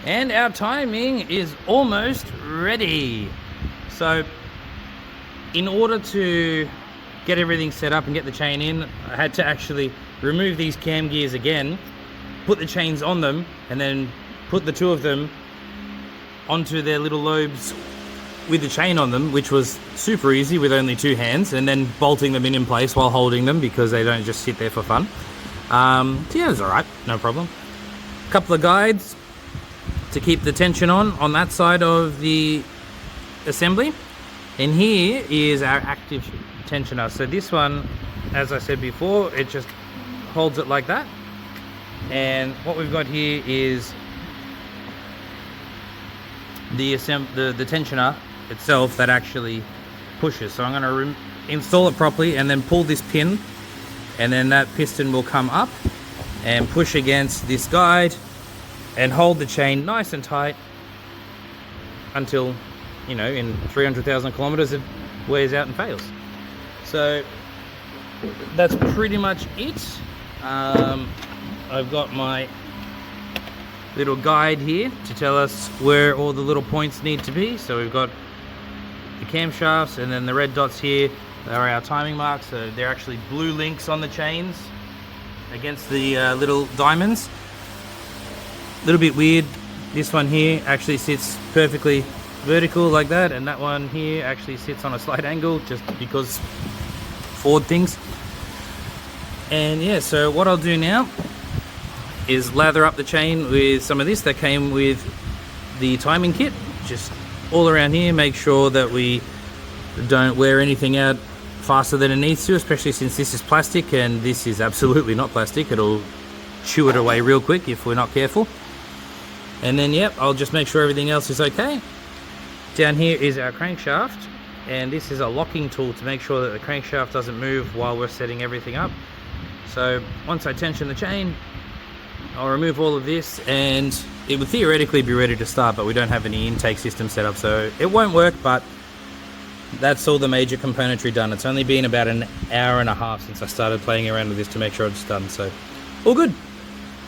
And our timing is almost ready. So in order to get everything set up and get the chain in, I had to actually remove these cam gears again, put the chains on them, and then put the two of them onto their little lobes with the chain on them, which was super easy with only two hands, and then bolting them in place while holding them because they don't just sit there for fun. So yeah, it was all right, no problem. A couple of guides to keep the tension on that side of the assembly. And here is our active tensioner. So this one, as I said before, it just holds it like that. And what we've got here is the tensioner itself that actually pushes. So I'm going to install it properly and then pull this pin, and then that piston will come up and push against this guide and hold the chain nice and tight until, you know, in 300,000 kilometers it wears out and fails. So that's pretty much it. I've got my little guide here to tell us where all the little points need to be. So we've got the camshafts, and then the red dots here are our timing marks. So they're actually blue links on the chains against the little diamonds. A little bit weird, this one here actually sits perfectly vertical like that, and that one here actually sits on a slight angle just because Ford things. And yeah, so what I'll do now is lather up the chain with some of this that came with the timing kit, just all around here. Make sure that we don't wear anything out faster than it needs to, especially since this is plastic, and this is absolutely not plastic. It'll chew it away real quick if we're not careful. And then yep, I'll just make sure everything else is okay. Down here is our crankshaft, and this is a locking tool to make sure that the crankshaft doesn't move while we're setting everything up. So once I tension the chain, I'll remove all of this, and it would theoretically be ready to start, but we don't have any intake system set up, so it won't work. But that's all the major componentry done. It's only been about an hour and a half since I started playing around with this to make sure it's done, so all good.